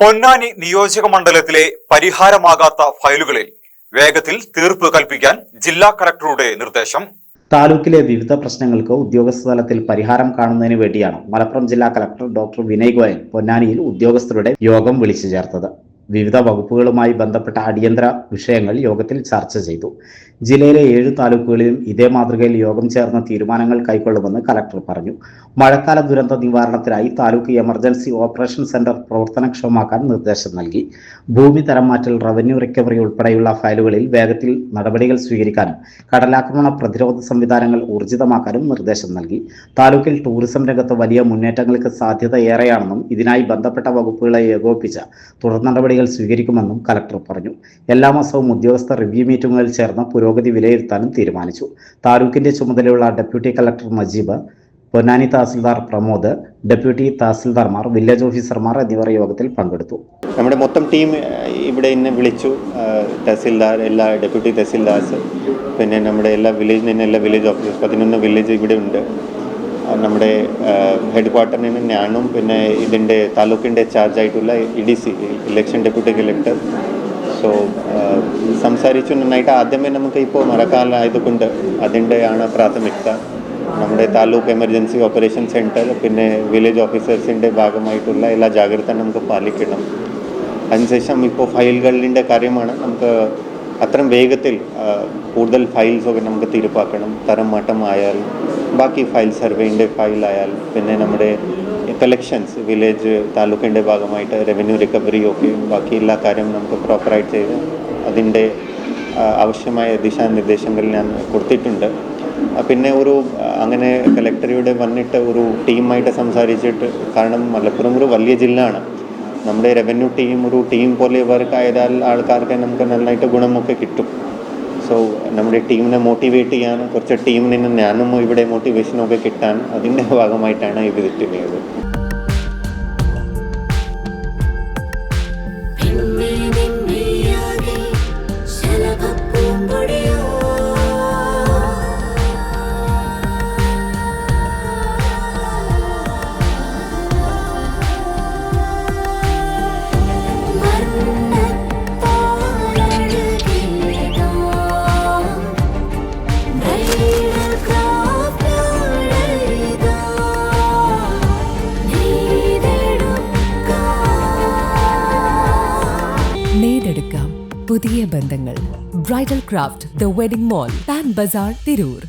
പൊന്നാനി നിയോജക മണ്ഡലത്തിലെ പരിഹാരമാകാത്ത ഫയലുകളിൽ വേഗത്തിൽ തീർപ്പ് കൽപ്പിക്കാൻ ജില്ലാ കലക്ടറുടെ നിർദ്ദേശം. താലൂക്കിലെ വിവിധ പ്രശ്നങ്ങൾക്ക് ഉദ്യോഗസ്ഥ തലത്തിൽ പരിഹാരം കാണുന്നതിന് വേണ്ടിയാണ് മലപ്പുറം ജില്ലാ കലക്ടർ ഡോക്ടർ വിനയ് ഗോയൽ പൊന്നാനിയിൽ ഉദ്യോഗസ്ഥരുടെ യോഗം വിളിച്ചു ചേർത്തത്. വിവിധ വകുപ്പുകളുമായി ബന്ധപ്പെട്ട അടിയന്തര വിഷയങ്ങൾ യോഗത്തിൽ ചർച്ച ചെയ്തു. ജില്ലയിലെ 7 താലൂക്കുകളിലും ഇതേ മാതൃകയിൽ യോഗം ചേർന്ന തീരുമാനങ്ങൾ കൈക്കൊള്ളുമെന്ന് കലക്ടർ പറഞ്ഞു. മഴക്കാല ദുരന്ത നിവാരണത്തിനായി താലൂക്ക് എമർജൻസി ഓപ്പറേഷൻ സെന്റർ പ്രവർത്തനക്ഷമമാക്കാൻ നിർദ്ദേശം നൽകി. ഭൂമി തരം മാറ്റൽ, റവന്യൂ റിക്കവറി ഉൾപ്പെടെയുള്ള ഫയലുകളിൽ വേഗത്തിൽ നടപടികൾ സ്വീകരിക്കാനും കടലാക്രമണ പ്രതിരോധ സംവിധാനങ്ങൾ ഊർജിതമാക്കാനും നിർദ്ദേശം നൽകി. താലൂക്കിൽ ടൂറിസം രംഗത്ത് വലിയ മുന്നേറ്റങ്ങൾക്ക് സാധ്യത ഏറെയാണെന്നും ഇതിനായി ബന്ധപ്പെട്ട വകുപ്പുകളെ ഏകോപിപ്പിച്ച തുടർ നടപടികൾ സ്വീകരിക്കുമെന്നും കലക്ടർ പറഞ്ഞു. എല്ലാ മാസവും ഉദ്യോഗസ്ഥർ റിവ്യൂ മീറ്റിംഗുകളിൽ ചേർന്ന് പുരോഗതി വിലയിരുത്താനും തീരുമാനിച്ചു. താലൂക്കിന്റെ ചുമതലയുള്ള deputy collector Majeeb, Ponnani tahsildar Pramod, deputy തഹസിൽദാർമാർ, വില്ലേജ് ഓഫീസർമാർ എന്നിവർ യോഗത്തിൽ പങ്കെടുത്തു. നമ്മുടെ മൊത്തം ടീം ഇവിടെ ഇന്ന് വിളിച്ചു. തഹസിൽദാർ, എല്ലാ ഡെപ്യൂട്ടി തഹസിൽദാർസ്, പിന്നെ നമ്മുടെ എല്ലാ വില്ലേജിൽ നിന്ന് എല്ലാ വില്ലേജ് ഓഫീസേഴ്സ്, 11 വില്ലേജ് ഇവിടെ ഉണ്ട്. നമ്മുടെ ഹെഡ് ക്വാർട്ടറിൽ നിന്ന് ഞാനും പിന്നെ ഇതിൻ്റെ താലൂക്കിൻ്റെ ചാർജായിട്ടുള്ള EDC, election deputy collector. So സംസാരിച്ചു. നന്നായിട്ട് ആദ്യമേ നമുക്ക് ഇപ്പോൾ മഴക്കാലം ആയതുകൊണ്ട് അതിൻ്റെയാണ് പ്രാഥമികത. നമ്മുടെ താലൂക്ക് എമർജൻസി ഓപ്പറേഷൻ സെൻറ്റർ പിന്നെ വില്ലേജ് ഓഫീസേഴ്സിൻ്റെ ഭാഗമായിട്ടുള്ള എല്ലാ ജാഗ്രത നമുക്ക് പാലിക്കണം. അതിനുശേഷം ഇപ്പോൾ ഫയലുകളുടെ കാര്യമാണ്. നമുക്ക് അത്രയും വേഗത്തിൽ കൂടുതൽ ഫയൽസൊക്കെ നമുക്ക് തീർപ്പാക്കണം. തരം മാറ്റം ആയാൽ, ബാക്കി ഫയൽ സർവേൻ്റെ ഫയലായാൽ, പിന്നെ നമ്മുടെ കളക്ഷൻസ് വില്ലേജ് താലൂക്കിൻ്റെ ഭാഗമായിട്ട് റവന്യൂ റിക്കവറി ഒക്കെ ബാക്കി എല്ലാ കാര്യം നമുക്ക് പ്രോപ്പറായിട്ട് ചെയ്ത് അതിൻ്റെ ആവശ്യമായ ദിശാനിർദ്ദേശങ്ങൾ ഞാൻ കൊടുത്തിട്ടുണ്ട്. പിന്നെ അങ്ങനെ കളക്ടറിയുടെ വന്നിട്ട് ഒരു ടീമായിട്ട് സംസാരിച്ചിട്ട്, കാരണം മലപ്പുറം ഒരു വലിയ ജില്ലയാണ്. നമ്മുടെ റവന്യൂ ടീം ഒരു ടീം പോലെ വർക്ക് ആയതാൽ ആൾക്കാർക്ക് നമുക്ക് നന്നായിട്ട് ഗുണമൊക്കെ കിട്ടും. സോ നമ്മുടെ ടീമിനെ മോട്ടിവേറ്റ് ചെയ്യാൻ കുറച്ച് ടീമിന് ഞാനും ഇവിടെ മോട്ടിവേഷനൊക്കെ കിട്ടാൻ അതിൻ്റെ ഭാഗമായിട്ടാണ് ഈ വിസിറ്റ് ചെയ്തത്. നേടെടുക്കാം പുതിയ ബന്ധങ്ങൾ. Bridal craft, the wedding mall, Pan Bazaar, Tirur.